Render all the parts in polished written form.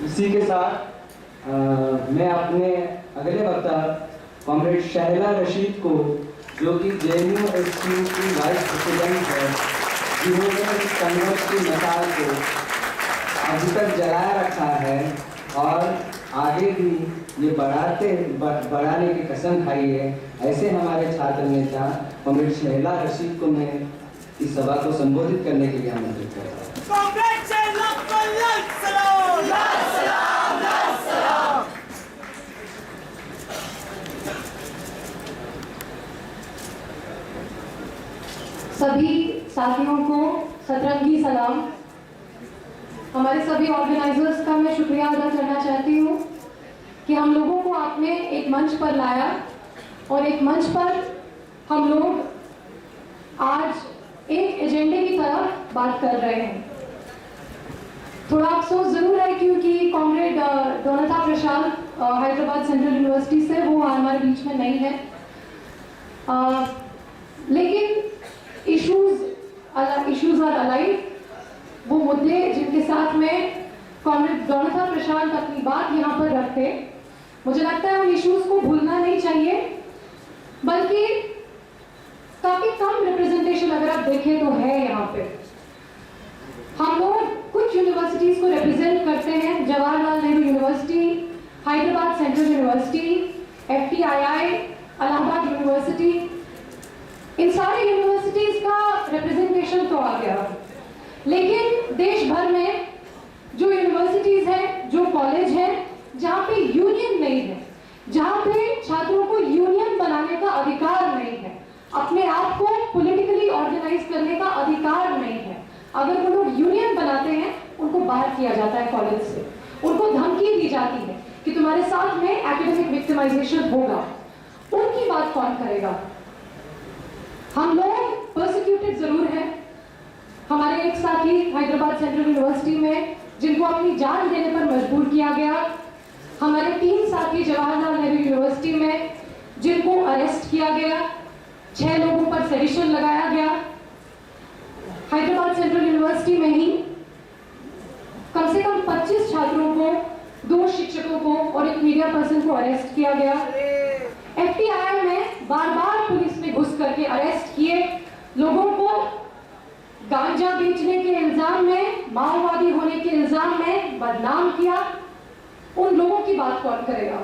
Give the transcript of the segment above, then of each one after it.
इसी के साथ मैं अपने अगले वक्ता कॉमरेड शहला रशीद को, जो कि JNU-STU की वाइस प्रेसिडेंट है, जिन्होंने इस संघर्ष की मिसाल को अभी तक जलाया रखा है और आगे भी ये बढ़ाने की कसम खाई है, ऐसे हमारे छात्र नेता कॉमरेड शहला रशीद को मैं इस सभा को संबोधित करने के लिए आमंत्रित करता हूँ। सभी साथियों को सतरंगी सलाम। हमारे सभी ऑर्गेनाइजर्स का मैं शुक्रिया अदा करना चाहती हूँ कि हम लोगों को आपने एक मंच पर लाया और एक मंच पर हम लोग आज एक एजेंडे की तरफ बात कर रहे हैं। थोड़ा अफसोस जरूर है क्योंकि कॉमरेड डोनाता प्रसाद हैदराबाद सेंट्रल यूनिवर्सिटी से, वो हमारे बीच में नहीं है, लेकिन इश्यूज आर अलाइव। वो मुद्दे जिनके साथ में कॉमरेड डोनाता प्रसाद अपनी बात यहाँ पर रखते, मुझे लगता है उन इश्यूज को भूलना नहीं चाहिए, बल्कि काफी कम रिप्रेजेंटेशन अगर आप देखें तो है यहाँ पे। हम लोग कुछ यूनिवर्सिटीज को रिप्रेजेंट करते हैं, Jawaharlal Nehru university, Hyderabad central university, FTII, Allahabad university, इन सारी यूनिवर्सिटीज का रिप्रेजेंटेशन तो आ गया, लेकिन देश भर में जो यूनिवर्सिटीज हैं, जो कॉलेज हैं, जहाँ पे यूनियन नहीं है, जहाँ पे छात्रों को यूनियन बनाने का अधिकार नहीं है, अपने आप को पॉलिटिकली ऑर्गेनाइज करने का अधिकार नहीं है, अगर वो लोग यूनियन बनाते हैं उनको बाहर किया जाता है कॉलेज से, उनको धमकी दी जाती है कि तुम्हारे साथ में एकेडमिक विक्टिमाइजेशन होगा। उनकी बात कौन करेगा? हम लोग परसिक्यूटेड जरूर हैं। हमारे एक साथी हैदराबाद सेंट्रल यूनिवर्सिटी में जिनको अपनी जान देने पर मजबूर किया गया, हमारे 3 साथी जवाहरलाल नेहरू यूनिवर्सिटी में जिनको अरेस्ट किया गया, 6 लोगों पर सेडिशन लगाया गया। हैदराबाद सेंट्रल यूनिवर्सिटी में ही कम से कम 25 छात्रों को, 2 शिक्षकों को और एक मीडिया पर्सन को अरेस्ट किया गया। FTII में बार-बार पुलिस ने घुस करके अरेस्ट किए लोगों को, गांजा बेचने के इल्जाम में, माओवादी होने के इल्जाम में बदनाम किया। उन लोगों की बात कौन करेगा?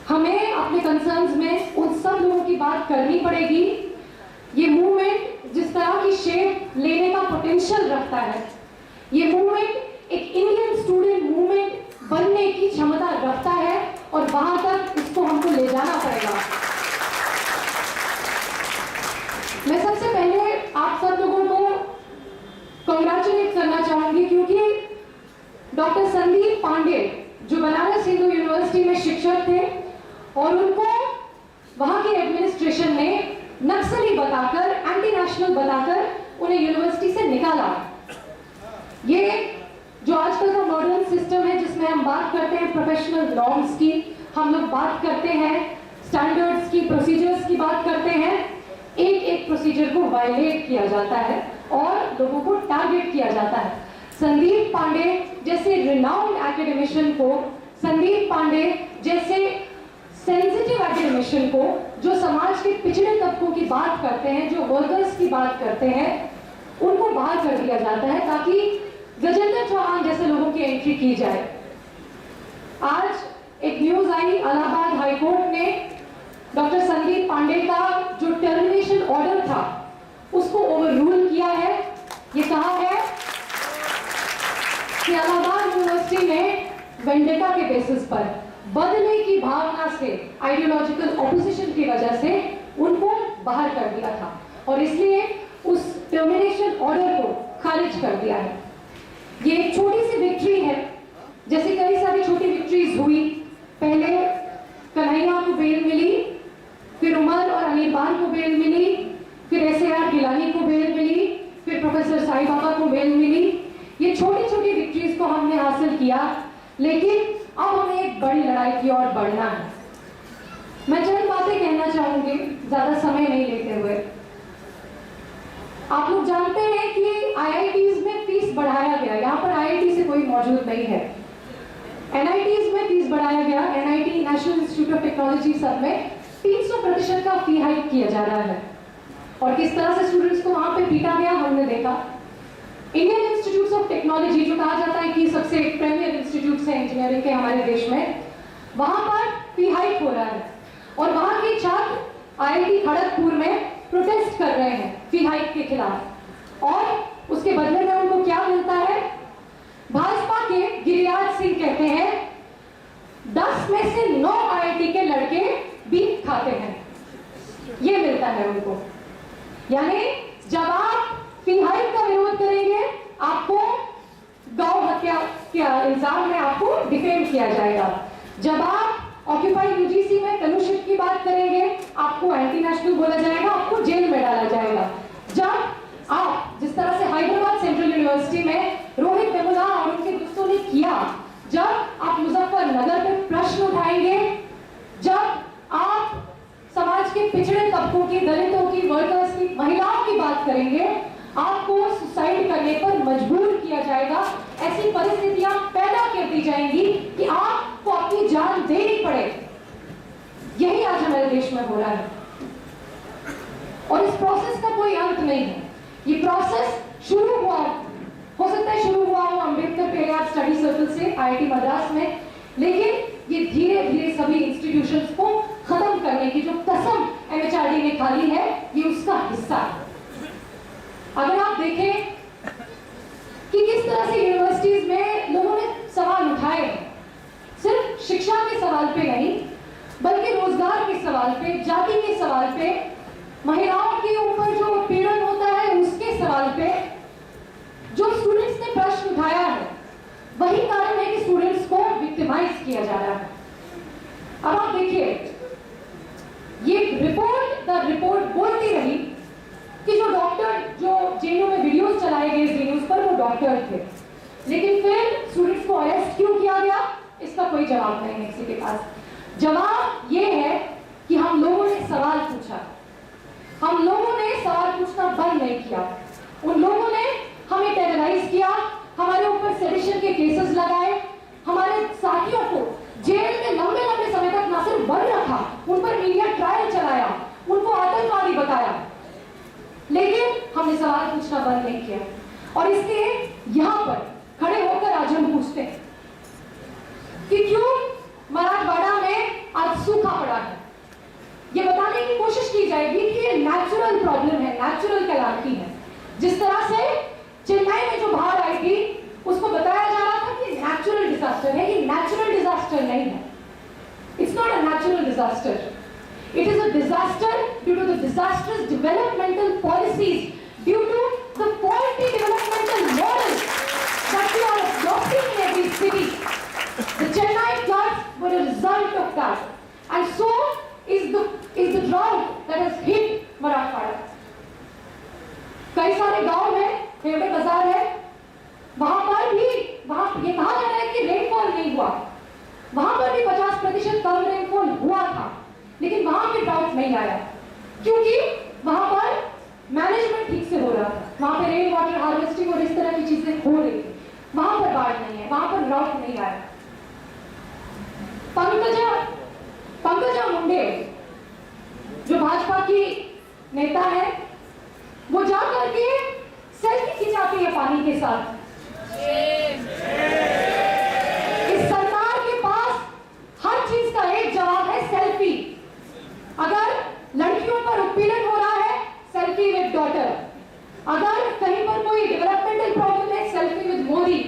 हमें अपने कंसर्न्स में उन सब लोगों की बात करनी पड़ेगी। ये मूवमेंट जिस तरह की शेप लेने का पोटेंशियल रखता है, ये मूवमेंट एक इंडियन स्टूडेंट मूवमेंट बनने की क्षमता रखता है और वहां तक इसको हमको ले जाना पड़ेगा। मैं सबसे पहले आप सब लोगों को कांग्रेचुलेट करना चाहूंगी क्योंकि डॉक्टर संदीप पांडे जो बनारस हिंदू यूनिवर्सिटी में शिक्षक थे और उनको वहां के एडमिनिस्ट्रेशन ने नक्सली बताकर, एंटी नेशनल बताकर उन्हें यूनिवर्सिटी से निकाला। ये जो आजकल का मॉडर्न सिस्टम है जिसमें हम बात करते हैं प्रोफेशनल नॉर्म्स की, हम लोग बात करते हैं स्टैंडर्ड्स की, प्रोसीजर्स की बात करते हैं, एक प्रोसीजर को वायलेट किया जाता है और लोगों को टारगेट किया जाता है। संदीप पांडे जैसे रिनाउंड एकेडमिशियन को, संदीप पांडे जैसे सेंसिटिव एकेडमिशियन को, जो समाज के पिछड़े तबकों की बात करते हैं, जो वर्कर्स की बात करते हैं, उनको बाहर कर दिया जाता है ताकि गजेंद्र चौहान जैसे लोगों की एंट्री की जाए। आज एक न्यूज आई, इलाहाबाद हाईकोर्ट ने डॉक्टर संदीप पांडे का जो टर्मिनेशन ऑर्डर था उसको ओवररूल किया है। ये कहा है कि इलाहाबाद यूनिवर्सिटी ने वेंडेटा के बेसिस पर, बदले की भावना से, आइडियोलॉजिकल ऑपोजिशन की वजह से उनको बाहर कर दिया था और इसलिए उस टर्मिनेशन ऑर्डर को खारिज कर दिया है। ये एक छोटी सी विक्ट्री है, जैसे कई सारी छोटी विक्ट्रीज हुई। पहले कन्हैया को बेल मिली, फिर उमर और अनिरबान को बेल मिली, फिर SAR गिलानी को बेल मिली, फिर प्रोफेसर साई बाबा को बेल मिली। ये छोटी छोटी विक्ट्रीज को हमने हासिल किया, लेकिन अब हमें एक बड़ी लड़ाई की ओर बढ़ना है। मैं चंद बातें कहना चाहूंगी, ज्यादा समय नहीं लेते हुए। आप लोग जानते हैं कि IITs में फीस बढ़ाया गया, यहाँ पर IIT से कोई मौजूद नहीं है। NITs में फीस बढ़ाया गया। NIT national institute of technology सब में 300% का फी हाइक किया जा रहा है, और किस तरह से स्टूडेंट्स को वहां पे पीटा गया हमने देखा। इंडियन इंस्टीट्यूट ऑफ टेक्नोलॉजी जो कहा जाता है कि सबसे प्रीमियर इंस्टीट्यूट है इंजीनियरिंग के हमारे देश में, वहां पर फी हाइक हो रहा है और वहां के छात्र IIT खड़गपुर में प्रोटेस्ट कर रहे हैं फी हाइक के खिलाफ, और उसके बदले में उनको क्या मिलता है? भाजपा के गिरिराज सिंह कहते हैं 10 में से 9 IIT के लड़के बीफ खाते हैं, ये मिलता है उनको। यानी जब आप फी हाइक का विरोध करेंगे, आपको गौ हत्या के इल्जाम में आपको डिफेम किया जाएगा। जब आप ऑक्यूपाई UGC में फेलोशिप की बात करेंगे, आपको एंटी नेशनल बोला जाएगा, आपको जेल में डाला जाएगा। जब आप जिस तरह से हैदराबाद सेंट्रल यूनिवर्सिटी में रोहित वेमुला और उनके दोस्तों ने किया, जब आप मुजफ्फरनगर पे प्रश्न उठाएंगे, जब आप समाज के पिछड़े तबकों की, दलितों की, वर्कर्स की, महिलाओं की बात करेंगे, आपको सुसाइड करने पर मजबूर किया जाएगा। ऐसी परिस्थितियां पैदा कर दी जाएंगी कि आपको अपनी जान देनी पड़े। यही आज हमारे देश में हो रहा है, और इस प्रोसेस का कोई अंत नहीं है। ये प्रोसेस शुरू हुआ, हो सकता है शुरू हुआ हो अम्बेडकर पेरियार स्टडी सर्कल से IIT मद्रास में, लेकिन ये धीरे धीरे सभी इंस्टीट्यूशंस को खत्म करने की जो कसम MHRD ने खा ली है, ये उसका हिस्सा है। अगर आप देखें कि किस तरह से यूनिवर्सिटीज में लोगों ने सवाल उठाए, सिर्फ शिक्षा के सवाल पे नहीं, बल्कि रोजगार के सवाल पे, जाति के सवाल पे, महिलाओं के ऊपर जो पीड़न होता है उसके सवाल पे जो स्टूडेंट्स ने प्रश्न उठाया है, वही कारण है कि स्टूडेंट्स को विक्टिमाइज किया जा रहा है। अब आप देखिए, ये रिपोर्ट बोलती रही कि जो डॉक्टर जो JNU में वीडियोस चलाए गए जी न्यूज पर, वो डॉक्टर थे, लेकिन फिर स्टूडेंट्स को अरेस्ट क्यों किया गया, इसका कोई जवाब नहीं है किसी के पास। जवाब ये है कि हम लोगों ने सवाल पूछा, हम लोगों ने सवाल पूछना बंद नहीं किया। उन लोगों ने हमें टेरराइज किया, हमारे ऊपर सेडिशन के केसेस लगाए, हमारे साथियों को जेल में लंबे लंबे समय तक ना सिर्फ बंद रखा, उन पर मीडिया ट्रायल चलाया, उनको आतंकवादी बताया, लेकिन हमने सवाल पूछना बंद नहीं किया। और इसलिए यहां पर खड़े होकर आज हम पूछते हैं कि क्यों मराठवाड़ा में आज सूखा पड़ा है। ये बताने की कोशिश की जाएगी कि ये नेचुरल प्रॉब्लम है, नेचुरल कैलामिटी है। जिस तरह से चेन्नई में जो बाढ़ आई थी, उसको बताया जा रहा था कि नेचुरल डिजास्टर है, ये नेचुरल डिजास्टर नहीं है। It's not a natural disaster, it is a disaster due to the disastrous developmental policies, due to the faulty developmental models that we are adopting in every city. The Chennai floods were a result of that, and so is the drought that has hit Marathwada. कई सारे गांव में फेवड़े बाजार है, वहां पर भी ये कहा जा रहा है कि रेनफॉल नहीं हुआ, वहां पर भी 50% कम रेनफॉल हुआ था, लेकिन वहां पे ड्राउट नहीं आया क्योंकि वहां पर मैनेजमेंट ठीक से हो रहा था, वहां पे रेन वाटर हार्वेस्टिंग और इस तरह की चीजें हो रही थी। वहां पर बाढ़ नहीं है, वहां पर ड्राउट नहीं आया। पंकजा मुंडे जो भाजपा की नेता है, वो जा करके सेल्फी खिंचाती है पानी के साथ। इस सरकार के पास हर चीज का एक जवाब है, सेल्फी। अगर लड़कियों पर उत्पीड़न हो रहा है, सेल्फी विद डॉटर। अगर कहीं पर कोई डेवलपमेंटल प्रॉब्लम है, सेल्फी विद मोदी।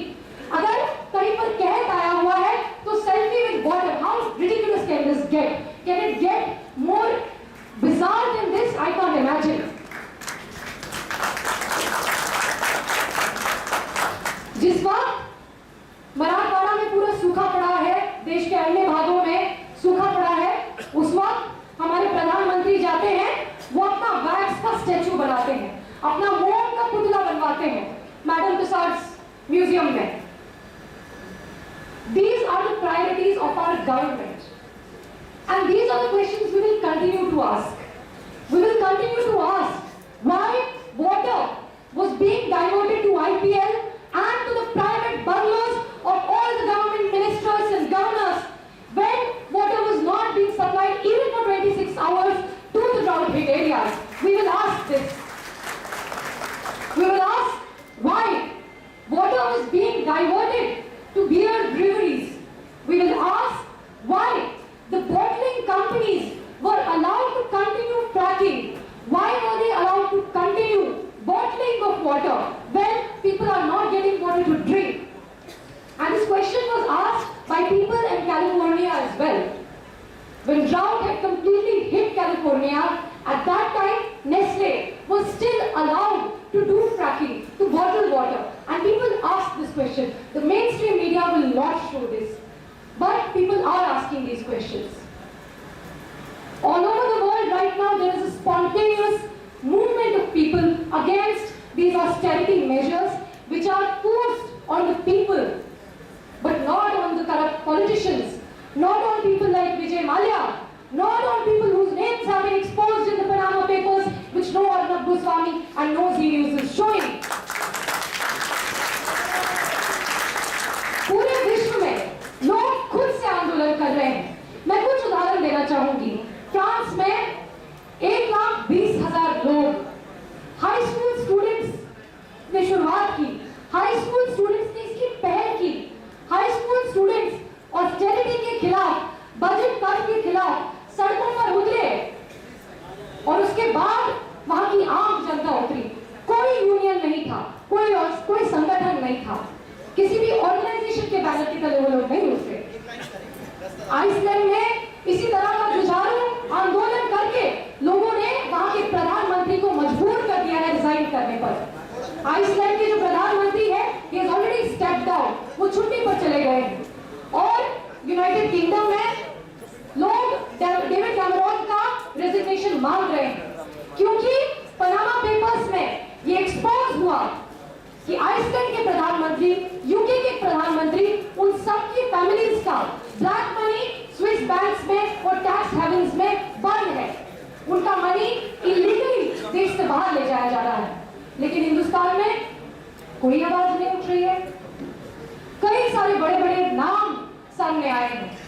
अगर कहीं पर कहत आया हुआ है, तो selfie with water. How ridiculous can this get? Can it get more bizarre than this? I can't imagine. जिस वक्त मराठवाड़ा में पूरा सूखा पड़ा है, देश के अन्य भागों में सूखा पड़ा है, उस वक्त हमारे प्रधानमंत्री जाते हैं, वो अपना वैक्स का स्टैचू बनाते हैं, अपना मोम का पुतला बनवाते हैं मैडम तुसाड्स म्यूजियम में। These are the priorities of our government, and these are the questions we will continue to ask. We will continue to ask why water was being diverted to IPL and to the private bungalows of all the government ministers and diverted to beer breweries. We will ask why the bottling companies were allowed to continue fracking. Why were they allowed to continue bottling of water when people are not getting water to drink? And this question was asked by people in California as well. When drought had completely hit California, at that time Nestle was still allowed to do fracking, to bottle water. And people asked this question. The mainstream media will not show this. But people are asking these questions. All over the world right now there is a spontaneous movement of people against these austerity measures which are forced on the people, but not on the corrupt politicians, not on people like Vijay Mallya, not on people whose names have been exposed in the Panama Papers, which no Arnab Goswami and no Zee News is showing. पूरे विश्व में लोग खुद से आंदोलन कर रहे हैं. मैं कुछ उदाहरण देना चाहूंगी. फ्रांस में 1,20,000 लोग, हाई स्कूल स्टूडेंट्स ने शुरुआत की. हाई स्कूल स्टूडेंट्स ने इसकी पहल की. हाई स्कूल स्टूडेंट्स ऑस्टेरिटी के खिलाफ, बजट कट के खिलाफ सड़कों पर उतरे और उसके बाद वहां की आम जनता उतरी. कोई यूनियन नहीं था, कोई संगठन नहीं था, किसी भी ऑर्गेनाइजेशन के बैनर के तले वो लोग नहीं उतरे. आइसलैंड में इसी तरह का जुझारू आंदोलन करके लोगों ने वहां के प्रधानमंत्री को मजबूर कर दिया है रिजाइन करने पर. आइसलैंड के जो प्रधानमंत्री है, he has already stepped down, वो छुट्टी पर चले गए हैं. और यूनाइटेड किंगडम में लोग डेविड कैमरॉन का रेजिग्नेशन मांग रहे हैं क्योंकि पनामा पेपर्स में ये एक्सपोज हुआ कि आइसलैंड के प्रधानमंत्री, यूके के प्रधानमंत्री, उन सब की फैमिलीज का ब्लैक मनी स्विस बैंक्स में और टैक्स हेवंस में बंद है. उनका मनी इलीगली देश से बाहर ले जाया जा रहा है. लेकिन हिंदुस्तान में कोई आवाज नहीं उठ रही है. कई सारे बड़े बड़े नाम सामने आए हैं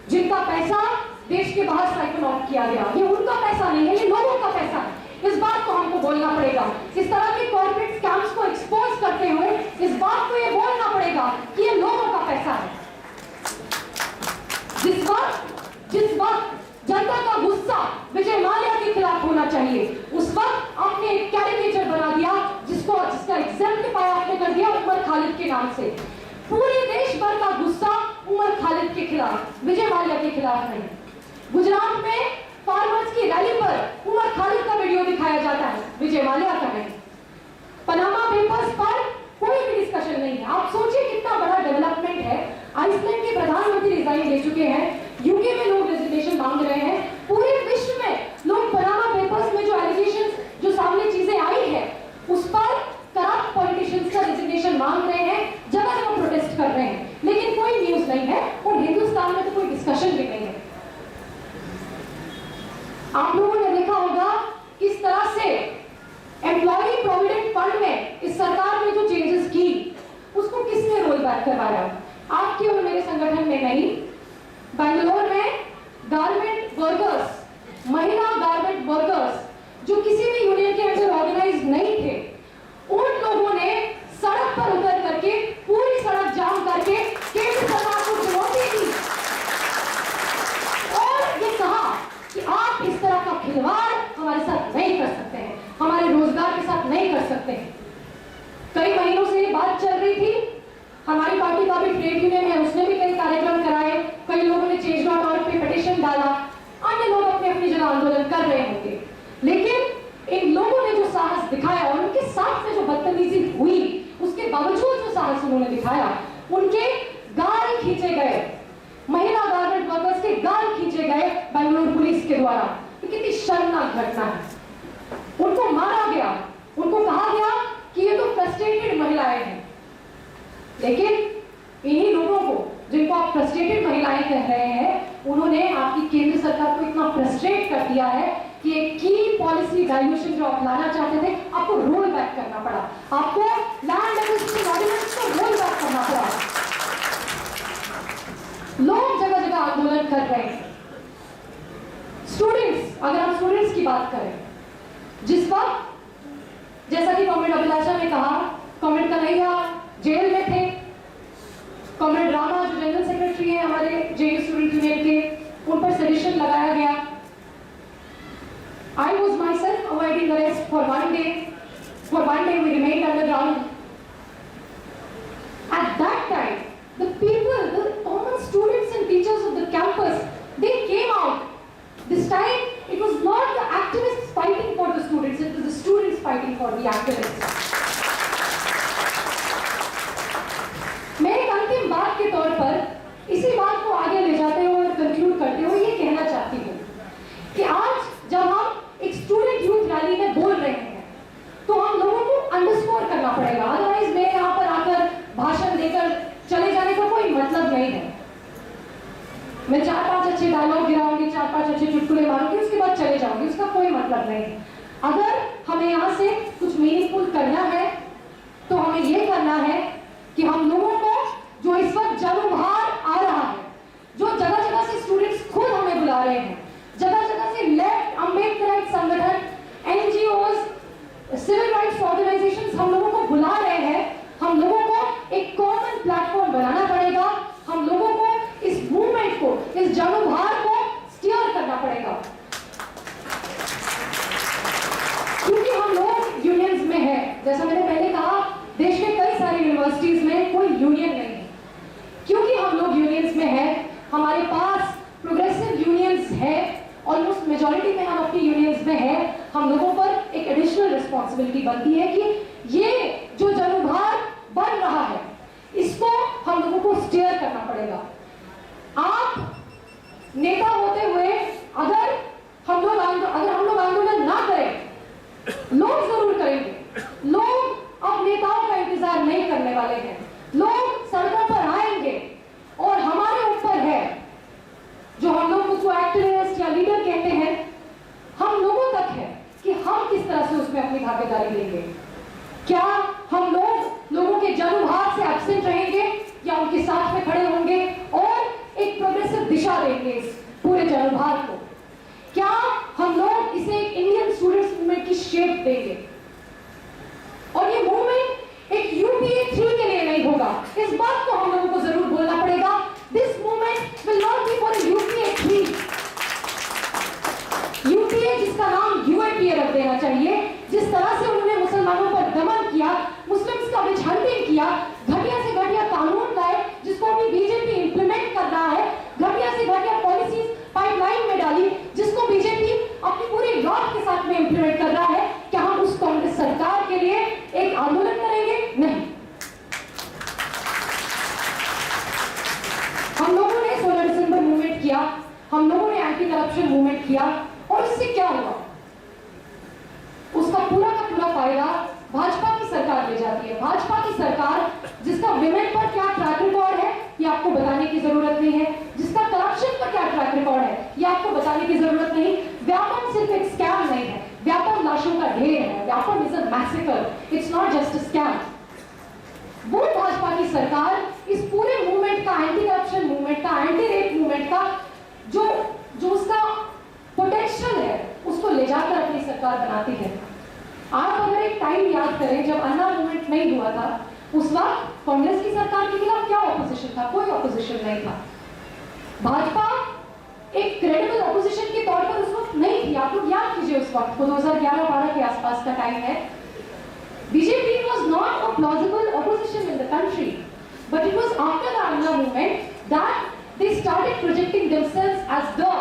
जिनका पैसा देश के बाहर साइकिल ऑफ किया गया. ये उनका पैसा नहीं है, ये लोगों का पैसा है. इस बात को हमको बोलना पड़ेगा. इस तरह के कॉर्पोरेट स्कैम्स को एक्सपोज करते हुए इस बात को ये बोलना पड़ेगा कि ये लोगों का पैसा है. जिस वक्त जनता का गुस्सा विजय माल्या के खिलाफ होना चाहिए, उस वक्त आपने एक कैरिकेचर बना दिया जिसका एग्जाम्पल आपने कर दिया उमर खालिद के नाम से. पूरे देश भर का गुस्सा उमर खालिद के खिलाफ, विजय माल्या के खिलाफ नहीं. गुजरात में फार्मर्स की रैली पर उमर खालिद का वीडियो दिखाया जाता है, विजय माल्या का नहीं. पनामा पेपर्स पर कोई भी डिस्कशन नहीं है. आप सोचिए कितना बड़ा डेवलपमेंट है. आइसलैंड के प्रधानमंत्री रिजाइन ले चुके हैं, यूके में लोग रेजिग्नेशन मांग रहे हैं. पूरे विश्व में लोग पनामा पेपर्स में जो एलिगेशंस, जो सामने चीजें आई है उस पर करप्ट पॉलिटिशियंस का रेजिग्नेशन मांग रहे हैं, जगह जगह प्रोटेस्ट कर रहे हैं. लेकिन कोई न्यूज नहीं है और हिंदुस्तान में तो कोई डिस्कशन भी नहीं है. आप लोगों ने देखा होगा किस तरह से एम्प्लॉय प्रोविडेंट फंड में इस सरकार ने जो चेंजेस की उसको किसने रोल बैक करवाया. आपके और मेरे संगठन ने नहीं. बेंगलोर में गारमेंट वर्कर्स, महिला गारमेंट वर्कर्स जो किसी भी यूनियन के अंदर ऑर्गेनाइज नहीं थे, उन लोगों ने सड़क पर उतर करके पूरी सड़क जाम करके केंद्र सरकार को चुनौती दी और ये कहा कि आप इस तरह का खिलवाड़ हमारे साथ नहीं कर सकते हैं, हमारे रोजगार के साथ नहीं कर सकते हैं. कई महीनों से ये बात चल रही थी. हमारी पार्टी का भी ट्रेड यूनियन है, उसने भी कई कार्यक्रम कराए, कई लोगों ने change.org पे पिटीशन डाला, अन्य लोग अपनी अपनी जगह आंदोलन कर रहे होंगे. लेकिन इन लोगों ने जो साहस दिखाया और उनके साथ में जो बदतमीजी हुई, उसके बावजूद जो साहस उन्होंने दिखाया, उनके गाल खींचे गए, महिला गारमेंट वर्कर्स के गाल खींचे गए बेंगलुरु पुलिस के द्वारा. ये कितनी शर्मनाक घटना है. उनको मारा गया, उनको कहा गया कि ये तो फ्रस्ट्रेटेड महिलाएं हैं. लेकिन इन्हीं लोगों को जिनको आप फ्रस्ट्रेटेड महिलाएं कह रहे हैं, उन्होंने आपकी केंद्र सरकार को इतना फ्रस्ट्रेट कर दिया है कि एक की पॉलिसी डाइल्यूशन जो आप लाना चाहते थे, आपको रोल बैक करना पड़ा. आपको लैंड एक्विजिशन ऑर्डिनेंस को रोल बैक करना पड़ा. लोग जगह जगह आंदोलन कर रहे हैं. स्टूडेंट्स, अगर हम स्टूडेंट्स की बात करें, जिस वक्त जैसा कि कॉमरेड अभिलाषा ने कहा, कॉमरेड कन्हैया जेल में थे, I was myself avoiding arrest for 1 day. For 1 day we remained underground. At that time, the people, the common students and teachers of the campus, they came out. This time, it was not the activists fighting for the students, it was the students fighting for the activists. मैं एक अंतिम बात के तौर पर इसी बात को आगे ले जाते हुए और कंक्लूड करते हुए ये कहना चाहती हूँ कि आज जब हम एक स्टूडेंट यूथ रैली में बोल रहे हैं तो हम लोगों को अंडरस्कोर करना पड़ेगा, अदरवाइज मैं यहाँ पर आकर भाषण देकर चले जाने का कोई मतलब नहीं है। मैं 4-5 अच्छे डायलॉग गिराऊंगी, 4-5 अच्छे चुटकुले मारूंगी, उसके बाद चले जाऊंगी, उसका कोई मतलब नहीं है। अगर हमें यहाँ से कुछ मीनिंगफुल करना है तो हमें ये करना है कि हम लोगों को जो इस वक्त जनउभार आ रहा है, जो जगह जगह से स्टूडेंट्स खुद हमें बुला रहे हैं, जगह जगह से लेफ्ट अम्बेडकराइट संगठन, एनजीओज, सिविल राइट्स ऑर्गेनाइजेशंस हम लोगों को बुला रहे हैं, हम लोगों को एक कॉमन प्लेटफॉर्म बनाना पड़ेगा, हम लोगों को इस मूवमेंट को, इस जनउभार को स्टीयर करना पड़ेगा। क्योंकि हम लोग यूनियंस में हैं, जैसा मैंने पहले कहा, देश में कई सारी यूनिवर्सिटीज में कोई यूनियन नहीं है। क्योंकि हम लोग यूनियंस में हैं, हमारे पास प्रोग्रेसिव यूनियंस है, ऑलमोस्ट मेजॉरिटी में हम अपनी यूनियंस में हैं, हम लोगों पर एक एडिशनल रिस्पॉन्सिबिलिटी बनती है कि ये जो जनउभार बन रहा है इसको हम लोगों को स्टीयर करना पड़ेगा। आप नेता होते हुए अगर हम लोग आंदोलन ना करें, लोग जरूर करेंगे, लोग अब नेताओं का इंतजार नहीं करने वाले हैं, लोग सड़कों पर आएंगे और हमारे ऊपर है, जो हम लोग उसको एक्टिविस्ट या लीडर कहते हैं, हम लोगों तक है कि हम किस तरह से उसमें अपनी भागीदारी लेंगे। क्या हम लोगों के जनउभार से एब्सेंट रहेंगे या उनके साथ में खड़े होंगे और एक प्रोग्रेसिव दिशा देंगे इस पूरे जनउभार को? क्या हम लोग इसे एक इंडियन स्टूडेंट्स मूवमेंट की शेप देंगे? और ये मूवमेंट एक यूपीए 3 के लिए नहीं होगा, इस बात को हम लोगों को जरूर बोलना पड़ेगा। This movement will not be for UPA 3। UPA जिसका नाम यूएपीए रख देना चाहिए। जिस तरह से उन्होंने मुसलमानों पर दमन किया, मुस्लिम्स का विच हंटिंग किया, घटिया से घटिया कानून लाए जिसको अभी बीजेपी इंप्लीमेंट कर रहा है, घटिया से घटिया पॉलिसीज पाइपलाइन में डाली जिसको बीजेपी अपनी पूरी लॉट के साथ में इंप्लीमेंट कर रहा है। क्या हम उस कांग्रेस सरकार के लिए एक आंदोलन करेंगे? नहीं। हम लोगों ने 16 दिसंबर मूवमेंट किया, हम लोगों ने एंटी करप्शन मूवमेंट किया और इससे क्या हुआ? उसका पूरा का पूरा फायदा भाजपा की सरकार ले जाती है। भाजपा की सरकार जिसका विमेन पर क्या ट्रैक रिकॉर्ड है ये आपको बताने की जरूरत नहीं है, जिसका करप्शन पर क्या ट्रैक रिकॉर्ड है ये आपको बताने की जरूरत नहीं। व्यापम सिर्फ एक स्कैम नहीं है, व्यापम लाशों का ढेर है, Vyapam is a massacre, it's not just a scam. वो भाजपा की सरकार इस पूरे मूवमेंट का, एंटी करप्शन मूवमेंट का, एंटी रेप मूवमेंट का जो उसका पोटेंशियल है उसको ले जाकर अपनी सरकार बनाती है। आप अगर एक टाइम याद करें जब अन्ना मूवमेंट नहीं हुआ था, उस वक्त कांग्रेस की सरकार के खिलाफ क्या ऑपोजिशन था? कोई ऑपोजिशन नहीं था। भाजपा एक क्रेडिबल ऑपोजिशन के तौर पर उस वक्त नहीं थी। आप लोग याद कीजिए उस वक्त को, 2011-12 के आसपास का टाइम है। BJP was not a plausible opposition in the country, but it was after the Anna movement that they started projecting themselves as the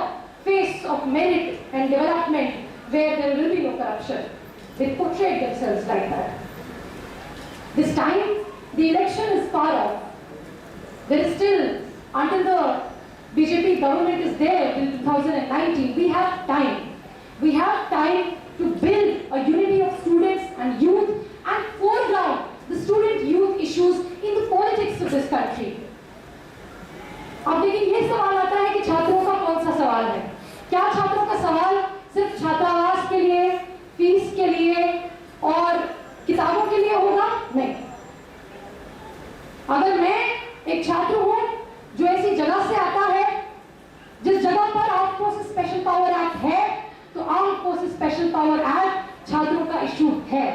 face of merit and development where there will be no corruption. They portrayed themselves like that. This time, the election is far off. There is still, until the BJP government is there till 2019, we have time. We have time to build a unity of students and youth and foreground the student youth issues in the politics of this country. अब लेकिन ये सवाल आता है कि छात्रों का कौन सा सवाल है? क्या छात्रों का सवाल सिर्फ छात्रावास के लिए, फीस के लिए और किताबों के लिए होगा? नहीं। अगर मैं एक छात्र हूं जो ऐसी जगह से आता है जिस जगह पर armed forces special power act है, तो armed forces special power act छात्रों का इशू है।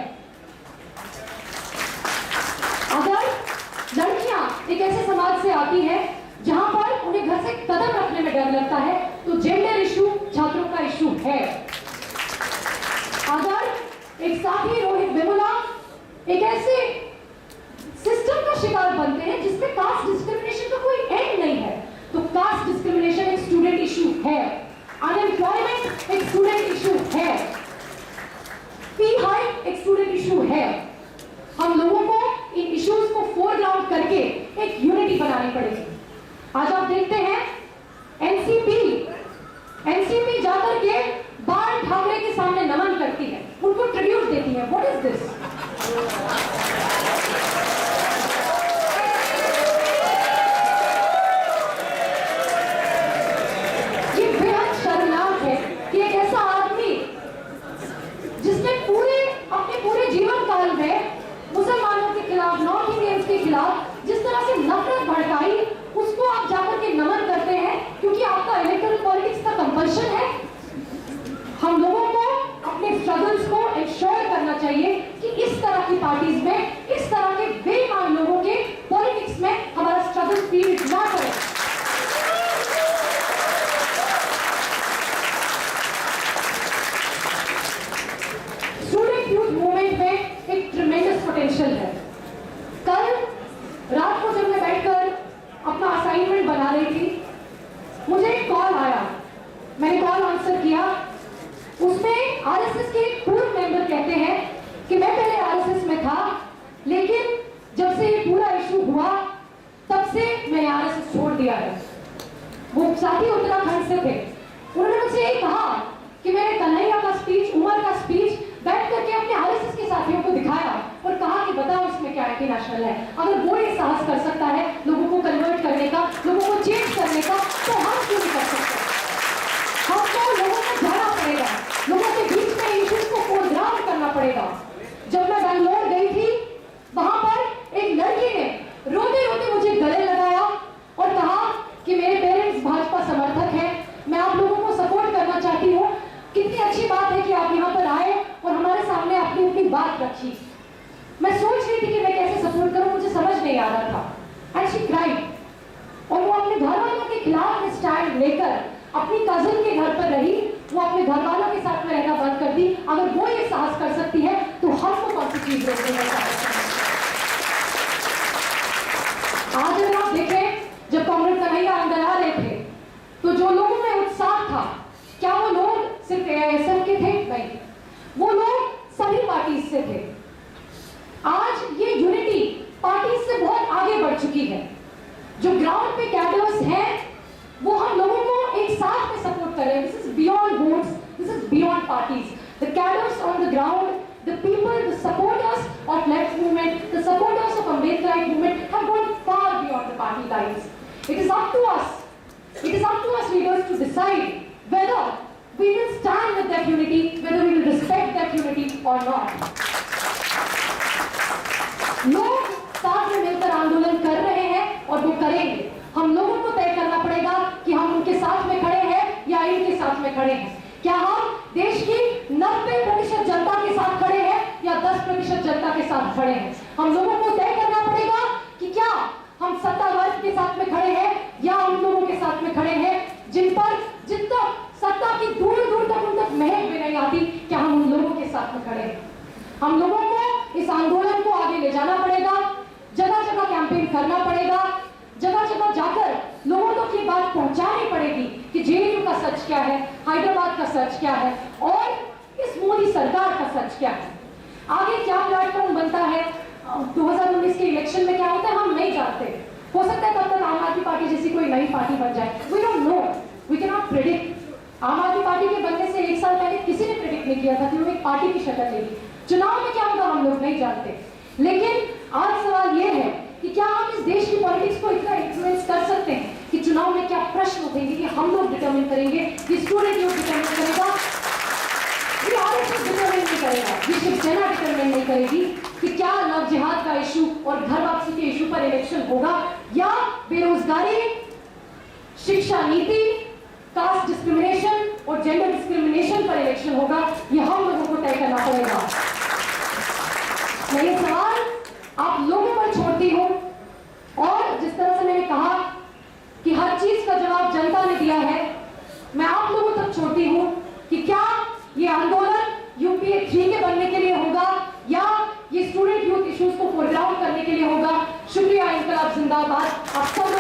अगर लड़कियां एक ऐसे समाज से आती हैं जहां पर उन्हें घर से कदम रखने में डर लगता है, तो जेंडर इशू छात्रों का इशू है। एक साथी रोहित वेमुला एक ऐसे सिस्टम का शिकार बनते हैं जिसमें कास्ट डिस्क्रिमिनेशन का कोई एंड नहीं है। तो कास्ट डिस्क्रिमिनेशन एक स्टूडेंट इशू है, अनएम्प्लॉयमेंट एक स्टूडेंट इशू है, फी हाइक एक स्टूडेंट इशू है। हम लोगों को इन इश्यूज को फोरग्राउंड करके एक यूनिटी बनानी पड़ेगी। आज आप देखते हैं एनसीपी जाकर के बाल ठाकरे के सामने नमन करती है, उनको ट्रिब्यूट देती है। What is this? ये बेहद शर्मनाक है कि एक ऐसा आदमी जिसने अपने पूरे जीवन काल में मुसलमानों के खिलाफ, नॉर्थ इंडियंस के खिलाफ जिस तरह से नफरत भड़काई, उसको आप जाकर के नमन करते हैं क्योंकि आपका इलेक्टोरल पॉलिटिक्स का कंपल्शन है। हम लोगों को अपने स्ट्रगल्स को इंश्योर करना चाहिए कि इस तरह की पार्टीज में, इस तरह के बेईमान लोगों के पॉलिटिक्स में हमारा स्ट्रगल फील्ड ना करें। स्टूडेंट यूथ मूवमेंट में एक ट्रेमेंडस पोटेंशियल है। कल रात को जब मैं बैठकर अपना असाइनमेंट बना रही थी, मुझे एक कॉल आया, मैंने कॉल आंसर किया। उसमें आरएसएस के एक पूर्व मेंबर कहते हैं कि मैं पहले आरएसएस में था, लेकिन जब से ये पूरा इशू हुआ तब से मैंने आरएसएस छोड़ दिया है। वो साथी उत्तराखंड से थे। उन्होंने मुझसे यही कहा कि मैंने कन्हैया का स्पीच, उमर का स्पीच बैठ करके अपने आरएसएस के साथियों को दिखाया और कहा कि बताओ इसमें क्या एंटी नेशनल है। अगर वो ये साहस कर सकता है लोगों को कन्वर्ट करने का, लोगों को चेंज करने का, तो हम क्यों नहीं कर सकते? हमको लोगों को जाना पड़ेगा, लोगों के बीच में इश्यूज को फोरग्राउंड करना पड़ेगा। जब मैं बैंगलोर गई थी, वहां पर एक लड़की ने रोते रोते मुझे गले लगाया और कहा कि मेरे पेरेंट्स भाजपा समर्थक हैं, मैं आप लोगों को सपोर्ट करना चाहती हूँ। कितनी अच्छी बात है कि आप यहाँ पर आए और हमारे सामने अपनी अपनी बात रखी। मैं सोच रही थी कि मैं कैसे सपोर्ट करूं, मुझे समझ नहीं आ रहा था। And she cried. और वो अपने घर वालों के खिलाफ में स्टैंड लेकर अपनी कजिन के घर पर रही। वो अपने घर वालों के साथ में रहना बंद कर दी। अगर वो ये साहस कर सकती है तो हमको कौन सी चीज रोकने में आज अगर आप देखें, जब कांग्रेस कन्हैया अंदर आ रहे थे तो जो लोगों में उत्साह था, क्या वो लोग सिर्फ एआईएसएफ के थे? नहीं, वो लोग सभी पार्टी से थे। आज ये यूनिटी पार्टी से बहुत आगे बढ़ चुकी है। जो ग्राउंड पे कैडर्स हैं वो हम लोगों को एक साथ में सपोर्ट कर रहे हैं। This is beyond votes, this is beyond parties. The cadres on the ground, the people, the supporters of left movement, the supporters of Ambedkar movement have gone far beyond the party lines. It is up to us, it is up to us leaders to decide whether we will stand with that unity, whether we will respect that unity or not. लोग साथ में मिलकर आंदोलन कर रहे हैं और वो करेंगे। हम लोगों को तय करना पड़ेगा कि हम उनके साथ में खड़े हैं या इनके साथ में खड़े हैं। क्या हम देश की 90% जनता के साथ खड़े हैं या 10% जनता के साथ खड़े हैं? हम लोगों को तय करना पड़ेगा कि क्या हम सत्ता वर्ग के साथ में खड़े हैं या उन लोगों के साथ में खड़े हैं जिन तक सत्ता की दूर दूर तक उन तक महक भी नहीं आती। क्या हम उन लोगों के साथ में खड़े हैं? हम लोगों को इस आंदोलन को आगे ले जाना पड़ेगा, जगह जगह कैंपेन करना पड़ेगा, जगह जगह जाकर लोगों तक ये बात पहुंचानी पड़ेगी कि जेएनयू का सच क्या है, हैदराबाद का सच क्या है और इस मोदी सरकार का सच क्या है। आगे क्या प्लेटफॉर्म बनता है 2019 के इलेक्शन में, क्या होता है हम नहीं जानते। हो सकता है तब तक आम आदमी पार्टी जैसी कोई नई पार्टी बन जाए। We don't know, we can not predict. Aam Aadmi party के बनने से 1 साल पहले किसी ने प्रेडिक्ट नहीं किया था कि वो एक पार्टी की शक्ल लेगी। चुनाव में क्या होगा हम लोग नहीं जानते। लेकिन आज सवाल ये है कि क्या हम इस देश की पॉलिटिक्स को इतना इन्फ्लुएंस कर सकते हैं कि चुनाव में क्या प्रश्न उठेंगे कि हम लोग डिटरमिन करेंगे, ये स्टूडेंट यूथ डिटरमिन करेगा, ये आरएसएस डिटरमिन नहीं करेगा, ये शिवसेना डिटरमिन नहीं करेगी कि क्या लव जिहाद का इशू और घर वापसी के इशू पर इलेक्शन होगा या बेरोजगारी, शिक्षा नीति, कास्ट डिस्क्रिमिनेशन और जेंडर डिस्क्रिमिनेशन पर इलेक्शन होगा। ये हम लोगों को तय करना पड़ेगा। मैं ये सवाल आप लोगों पर छोड़ती हूं और जिस तरह से मैंने कहा कि हर चीज का जवाब जनता ने दिया है, मैं आप लोगों तक छोड़ती हूं कि क्या ये आंदोलन यूपीए 3 के बनने के लिए जिंदाबाद। आप सब